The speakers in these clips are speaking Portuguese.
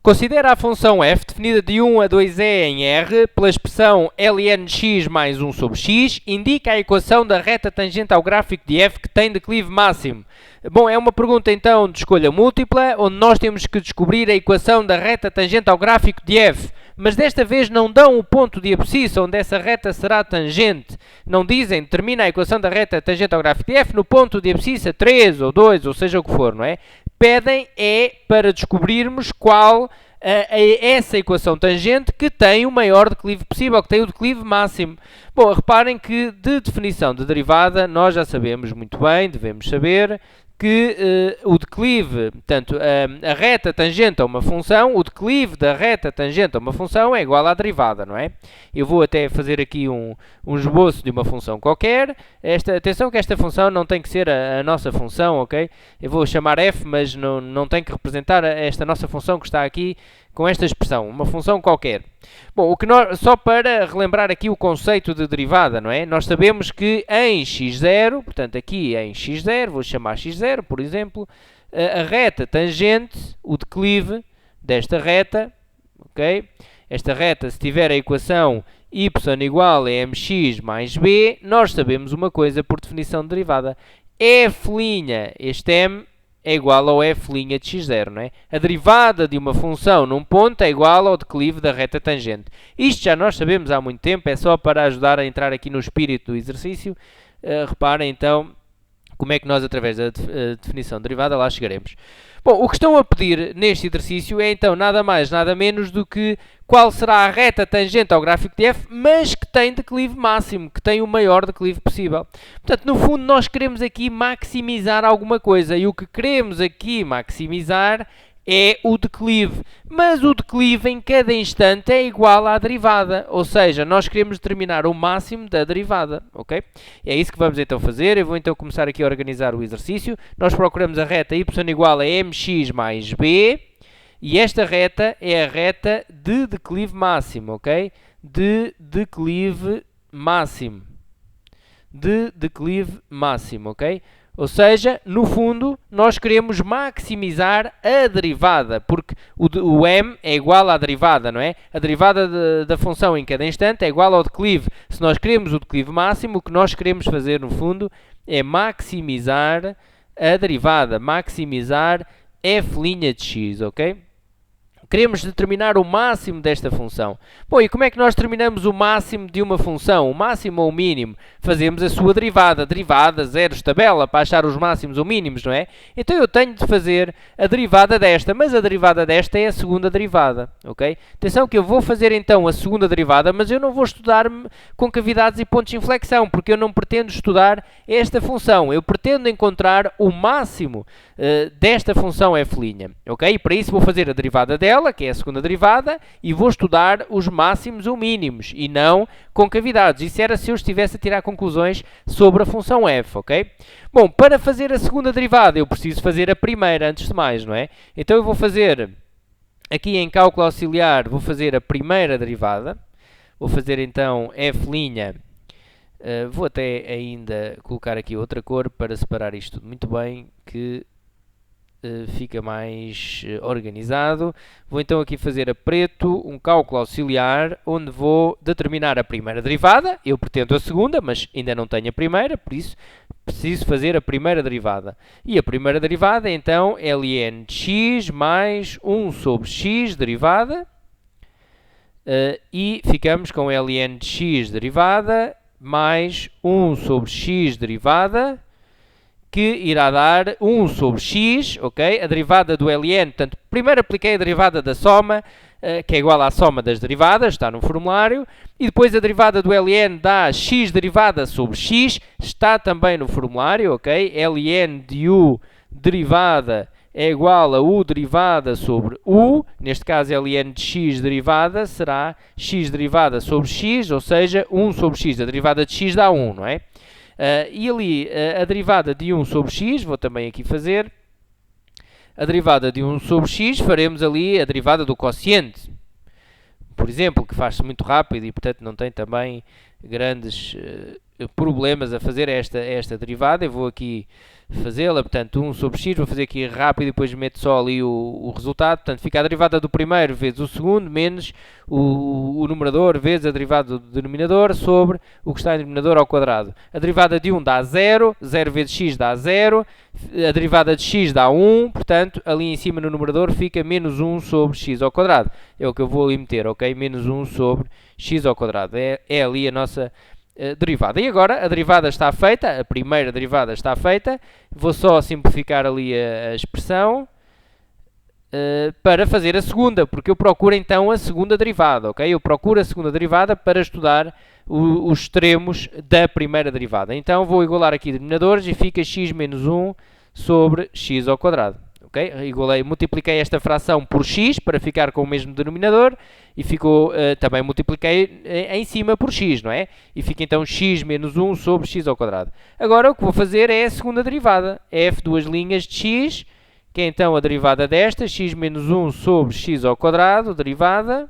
Considera a função f definida de 1 a 2e em R pela expressão lnx mais 1 sobre x, indica a equação da reta tangente ao gráfico de f que tem declive máximo. Bom, é uma pergunta então de escolha múltipla, onde nós temos que descobrir a equação da reta tangente ao gráfico de f. Mas desta vez não dão o ponto de abscissa onde essa reta será tangente. Não dizem, determina a equação da reta tangente ao gráfico de f no ponto de abscissa 3 ou 2, ou seja o que for, não é? Pedem para descobrirmos qual é essa equação tangente que tem o maior declive possível, que tem o declive máximo. Bom, reparem que de definição de derivada nós já sabemos muito bem, devemos saber que o declive, portanto, a reta tangente a uma função, o declive da reta tangente a uma função é igual à derivada, não é? Eu vou até fazer aqui um esboço de uma função qualquer. Atenção que esta função não tem que ser a nossa função, ok? Eu vou chamar f, mas não tem que representar esta nossa função que está aqui com esta expressão, uma função qualquer. Bom, só para relembrar aqui o conceito de derivada, não é? Nós sabemos que em x0, portanto aqui em x0, vou chamar x0, por exemplo, a reta tangente, o declive desta reta, ok? Esta reta, se tiver a equação y igual a mx mais b, nós sabemos uma coisa por definição de derivada. F', este m, é igual ao f' de x0, não é? A derivada de uma função num ponto é igual ao declive da reta tangente. Isto já nós sabemos há muito tempo, é só para ajudar a entrar aqui no espírito do exercício. Reparem então como é que nós, através da definição de derivada, lá chegaremos. Bom, o que estão a pedir neste exercício é então nada mais, nada menos do que qual será a reta tangente ao gráfico de f, mas que tem declive máximo, que tem o maior declive possível. Portanto, no fundo, nós queremos aqui maximizar alguma coisa, e o que queremos aqui maximizar é o declive, mas o declive em cada instante é igual à derivada, ou seja, nós queremos determinar o máximo da derivada, ok? É isso que vamos então fazer. Eu vou então começar aqui a organizar o exercício. Nós procuramos a reta y igual a mx mais b, e esta reta é a reta de declive máximo, ok? De declive máximo. De declive máximo, ok? Ou seja, no fundo, nós queremos maximizar a derivada, porque o m é igual à derivada, não é? A derivada da função em cada instante é igual ao declive. Se nós queremos o declive máximo, o que nós queremos fazer, no fundo, é maximizar a derivada, maximizar f' de x, ok? Queremos determinar o máximo desta função. Bom, e como é que nós determinamos o máximo de uma função? O máximo ou o mínimo? Fazemos a sua derivada. Derivada, zeros, tabela, para achar os máximos ou mínimos, não é? Então eu tenho de fazer a derivada desta, mas a derivada desta é a segunda derivada, ok? Atenção que eu vou fazer então a segunda derivada, mas eu não vou estudar concavidades e pontos de inflexão, porque eu não pretendo estudar esta função. Eu pretendo encontrar o máximo desta função f', ok? E para isso vou fazer a derivada dela, que é a segunda derivada, e vou estudar os máximos ou mínimos, e não concavidades. Isso era se eu estivesse a tirar conclusões sobre a função f, ok? Bom, para fazer a segunda derivada, eu preciso fazer a primeira antes de mais, não é? Então eu vou fazer, aqui em cálculo auxiliar, vou fazer a primeira derivada. Vou fazer então f', vou até ainda colocar aqui outra cor para separar isto tudo muito bem, que fica mais organizado. Vou então aqui fazer a preto um cálculo auxiliar, onde vou determinar a primeira derivada. Eu pretendo a segunda, mas ainda não tenho a primeira, por isso preciso fazer a primeira derivada. E a primeira derivada é então ln de x mais 1 sobre x derivada, e ficamos com ln de x derivada mais 1 sobre x derivada, que irá dar 1 sobre x, ok? A derivada do ln, portanto, primeiro apliquei a derivada da soma, que é igual à soma das derivadas, está no formulário, e depois a derivada do ln dá x derivada sobre x, está também no formulário, ok? Ln de u derivada é igual a u derivada sobre u, neste caso ln de x derivada será x derivada sobre x, ou seja, 1 sobre x, a derivada de x dá 1, não é? E ali a derivada de 1 sobre x, vou também aqui fazer, a derivada de 1 sobre x, faremos ali a derivada do quociente, por exemplo, que faz-se muito rápido e portanto não tem também grandes problemas a fazer esta derivada. Eu vou aqui fazê-la, portanto 1 sobre x, vou fazer aqui rápido e depois meto só ali o resultado. Portanto, fica a derivada do primeiro vezes o segundo, menos o numerador vezes a derivada do denominador sobre o que está em denominador ao quadrado. A derivada de 1 dá 0, 0 vezes x dá 0, a derivada de x dá 1, portanto, ali em cima no numerador fica menos 1 sobre x ao quadrado. É o que eu vou ali meter, ok? Menos 1 sobre x ao quadrado. É ali a nossa derivada. E agora a derivada está feita, a primeira derivada está feita. Vou só simplificar ali a expressão para fazer a segunda, porque eu procuro então a segunda derivada, ok? Eu procuro a segunda derivada para estudar os extremos da primeira derivada. Então vou igualar aqui denominadores e fica x menos 1 sobre x ao quadrado. Okay? Multipliquei esta fração por x para ficar com o mesmo denominador e ficou, também multipliquei em cima por x, não é? E fica então x menos 1 sobre x ao quadrado. Agora o que vou fazer é a segunda derivada, f duas linhas de x, que é então a derivada desta, x menos 1 sobre x ao quadrado, derivada,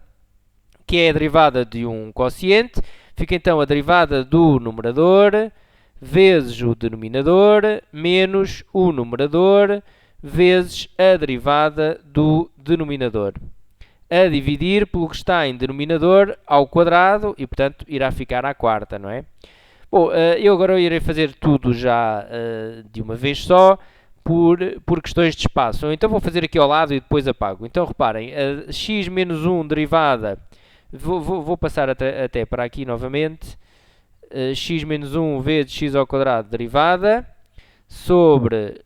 que é a derivada de um quociente, fica então a derivada do numerador vezes o denominador menos o numerador vezes a derivada do denominador, a dividir pelo que está em denominador ao quadrado e, portanto, irá ficar à quarta, não é? Bom, eu agora irei fazer tudo já de uma vez só, por questões de espaço. Então vou fazer aqui ao lado e depois apago. Então reparem, a x menos 1 derivada, vou passar até para aqui novamente, x menos 1 vezes x ao quadrado derivada sobre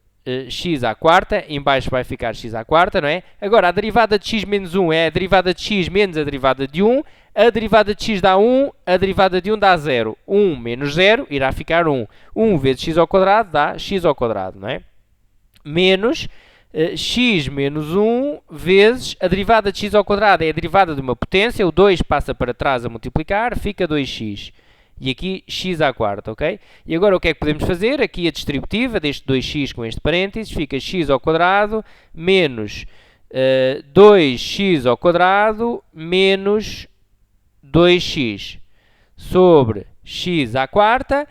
x à quarta, em baixo vai ficar x à quarta, não é? Agora, a derivada de x menos 1 é a derivada de x menos a derivada de 1, a derivada de x dá 1, a derivada de 1 dá 0. 1 menos 0 irá ficar 1. 1 vezes x ao quadrado dá x ao quadrado, não é? Menos x menos 1 vezes a derivada de x ao quadrado é a derivada de uma potência, o 2 passa para trás a multiplicar, fica 2x. E aqui x à quarta, ok? E agora o que é que podemos fazer? Aqui a distributiva deste 2x com este parênteses fica x ao quadrado menos 2x ao quadrado menos 2x sobre x à quarta.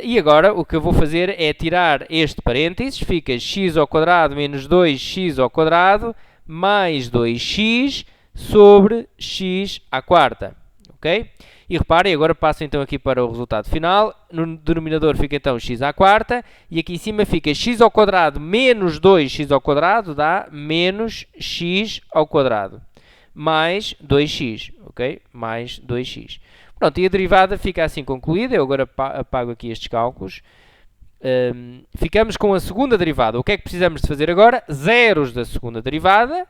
E agora o que eu vou fazer é tirar este parênteses, fica x ao quadrado menos 2x ao quadrado mais 2x sobre x à quarta, ok? E reparem, agora passo então aqui para o resultado final. No denominador fica então x à quarta e aqui em cima fica x ao quadrado menos 2x ao quadrado dá menos x ao quadrado mais 2x, ok? Mais 2x. Pronto, e a derivada fica assim concluída. Eu agora apago aqui estes cálculos. Ficamos com a segunda derivada. O que é que precisamos de fazer agora? Zeros da segunda derivada.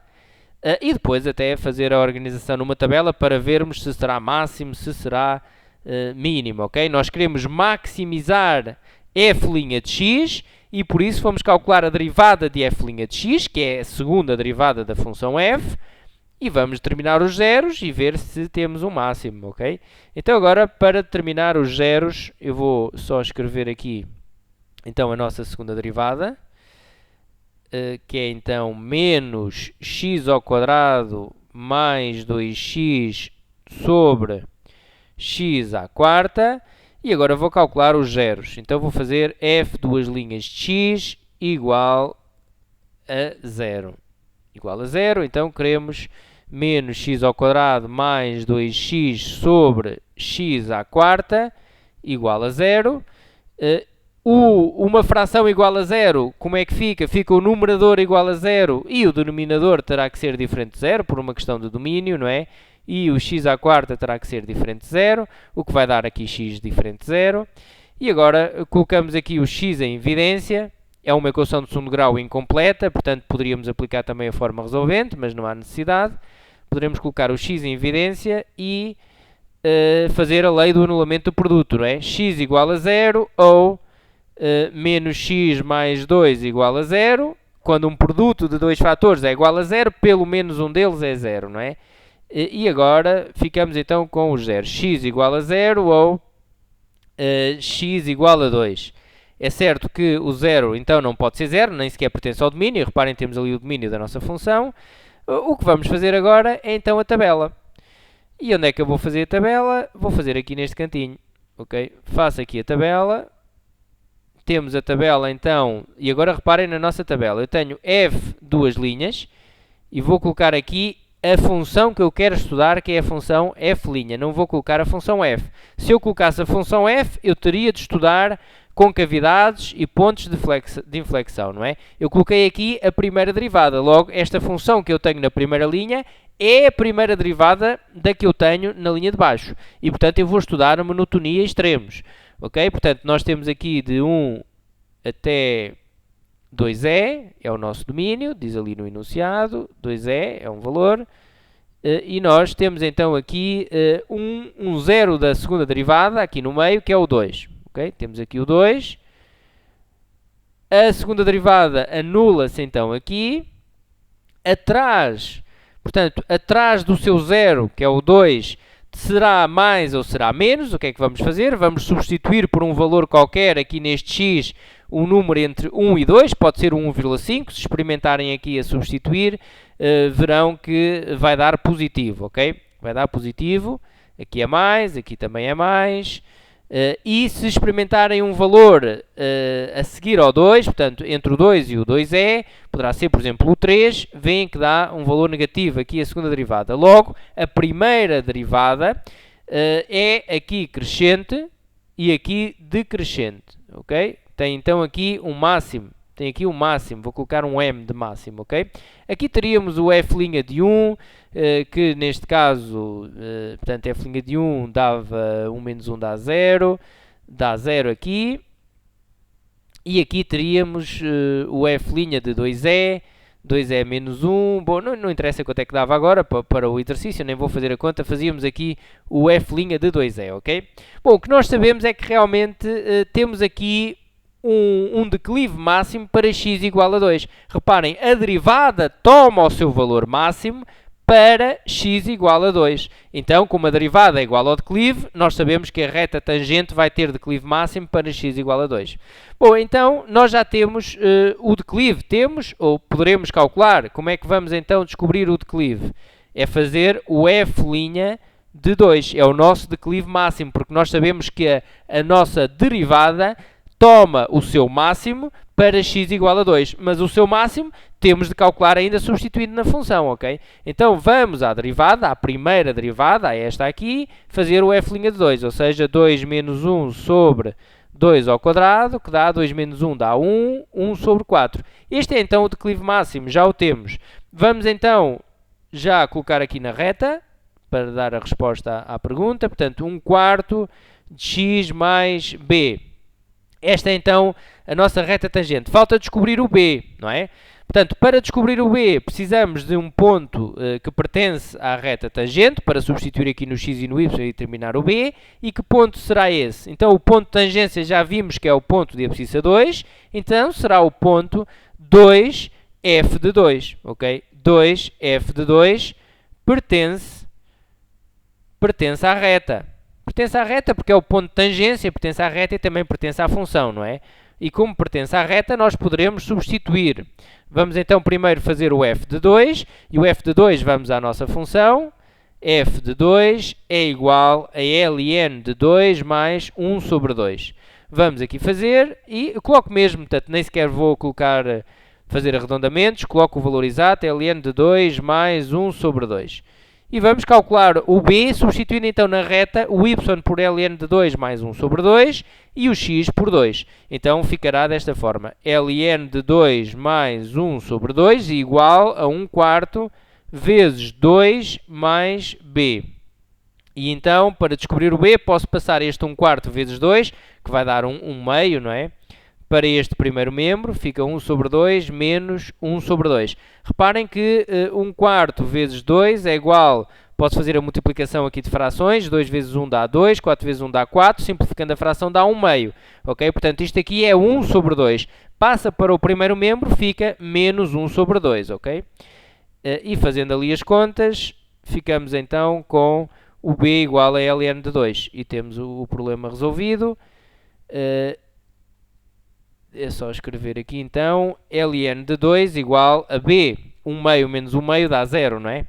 E depois até fazer a organização numa tabela para vermos se será máximo, se será mínimo, ok? Nós queremos maximizar f' de x e por isso vamos calcular a derivada de f' de x, que é a segunda derivada da função f, e vamos determinar os zeros e ver se temos um máximo, ok? Então agora, para determinar os zeros, eu vou só escrever aqui então a nossa segunda derivada, que é então menos x ao quadrado mais 2x sobre x à quarta. E agora vou calcular os zeros. Então vou fazer f duas linhas de x igual a 0. Igual a 0, então queremos menos x ao quadrado mais 2x sobre x à quarta igual a 0. Uma fração igual a 0, como é que fica? Fica o numerador igual a 0 e o denominador terá que ser diferente de 0, por uma questão de domínio, não é? E o x à quarta terá que ser diferente de 0, o que vai dar aqui x diferente de 0. E agora colocamos aqui o x em evidência. É uma equação de segundo grau incompleta, portanto poderíamos aplicar também a forma resolvente, mas não há necessidade. Poderemos colocar o x em evidência e fazer a lei do anulamento do produto, não é? X igual a 0 ou menos x mais 2 igual a 0. Quando um produto de dois fatores é igual a 0, pelo menos um deles é 0, não é? E agora ficamos então com os zeros. X igual a 0 ou x igual a 2. É certo que o 0 então não pode ser 0, nem sequer pertence ao domínio. Reparem, temos ali o domínio da nossa função. O que vamos fazer agora é então a tabela. E onde é que eu vou fazer a tabela? Vou fazer aqui neste cantinho. ok? Faço aqui a tabela. Temos a tabela então, e agora reparem na nossa tabela. Eu tenho f duas linhas e vou colocar aqui a função que eu quero estudar, que é a função f'. Não vou colocar a função f. Se eu colocasse a função f, eu teria de estudar concavidades e pontos de inflexão, não é? Eu coloquei aqui a primeira derivada. Logo, esta função que eu tenho na primeira linha é a primeira derivada da que eu tenho na linha de baixo. E, portanto, eu vou estudar a monotonia extremos. Ok? Portanto, nós temos aqui de 1 até 2e, é o nosso domínio, diz ali no enunciado, 2e é um valor, e nós temos então aqui um zero da segunda derivada, aqui no meio, que é o 2. Okay? Temos aqui o 2. A segunda derivada anula-se então aqui. Atrás, portanto, atrás do seu zero, que é o 2, será mais ou será menos. O que é que vamos fazer? Vamos substituir por um valor qualquer aqui neste x, um número entre 1 e 2, pode ser 1,5. Se experimentarem aqui a substituir, verão que vai dar positivo, ok? Vai dar positivo. Aqui é mais, aqui também é mais. E se experimentarem um valor a seguir ao 2, portanto, entre o 2 e o 2e, poderá ser, por exemplo, o 3, veem que dá um valor negativo aqui a segunda derivada. Logo, a primeira derivada é aqui crescente e aqui decrescente, ok? Tem então aqui um máximo. Tem aqui um máximo, vou colocar um m de máximo, ok? Aqui teríamos o f' de 1, que neste caso, portanto, f' de 1 dava 1 menos 1 dá 0 aqui. E aqui teríamos o f' de 2e, 2e menos 1, bom, não interessa quanto é que dava agora para o exercício, nem vou fazer a conta, fazíamos aqui o f' de 2e, ok? Bom, o que nós sabemos é que realmente temos aqui um declive máximo para x igual a 2. Reparem, a derivada toma o seu valor máximo para x igual a 2. Então, como a derivada é igual ao declive, nós sabemos que a reta tangente vai ter declive máximo para x igual a 2. Bom, então, nós já temos o declive. Temos, ou poderemos calcular. Como é que vamos então descobrir o declive? É fazer o f' de 2. É o nosso declive máximo, porque nós sabemos que a nossa derivada toma o seu máximo para x igual a 2, mas o seu máximo temos de calcular ainda substituindo na função, ok? Então vamos à derivada, à primeira derivada, a esta aqui, fazer o f' de 2, ou seja, 2 menos 1 sobre 2 ao quadrado, que dá 2 menos 1 dá 1, 1 sobre 4. Este é então o declive máximo, já o temos. Vamos então já colocar aqui na reta, para dar a resposta à pergunta, portanto, 1/4 de x mais b. Esta é então a nossa reta tangente. Falta descobrir o B, não é? Portanto, para descobrir o B, precisamos de um ponto que pertence à reta tangente, para substituir aqui no x e no y e determinar o B. E que ponto será esse? Então, o ponto de tangência já vimos que é o ponto de abscissa 2, então será o ponto 2f de 2, ok? 2f de 2 pertence à reta. Pertence à reta porque é o ponto de tangência, pertence à reta e também pertence à função, não é? E como pertence à reta, nós poderemos substituir. Vamos então primeiro fazer o f de 2, e o f de 2 vamos à nossa função. F de 2 é igual a ln de 2 mais 1 sobre 2. Vamos aqui fazer, e eu coloco mesmo, portanto, nem sequer vou fazer arredondamentos, coloco o valor exato, ln de 2 mais 1 sobre 2. E vamos calcular o b, substituindo então na reta o y por ln de 2 mais 1 sobre 2 e o x por 2. Então ficará desta forma, ln de 2 mais 1 sobre 2 igual a 1/4 vezes 2 mais b. E então, para descobrir o b, posso passar este 1/4 vezes 2, que vai dar 1 meio, não é? Para este primeiro membro, fica 1 sobre 2 menos 1 sobre 2. Reparem que 1/4 vezes 2 é igual, posso fazer a multiplicação aqui de frações, 2 vezes 1 dá 2, 4 vezes 1 dá 4, simplificando a fração dá 1 meio. Ok? Portanto, isto aqui é 1 sobre 2. Passa para o primeiro membro, fica menos 1 sobre 2, ok? E fazendo ali as contas, ficamos então com o b igual a ln de 2. E temos o problema resolvido. É só escrever aqui então, ln de 2 igual a b, 1 meio menos 1 meio dá 0, não é?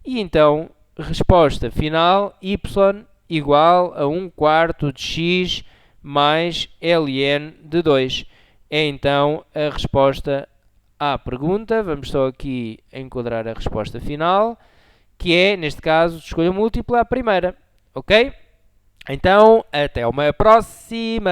E então, resposta final, y igual a 1/4 de x mais ln de 2. É então a resposta à pergunta. Vamos só aqui enquadrar a resposta final, que é, neste caso, de escolha múltipla, a primeira. Ok? Então, até uma próxima!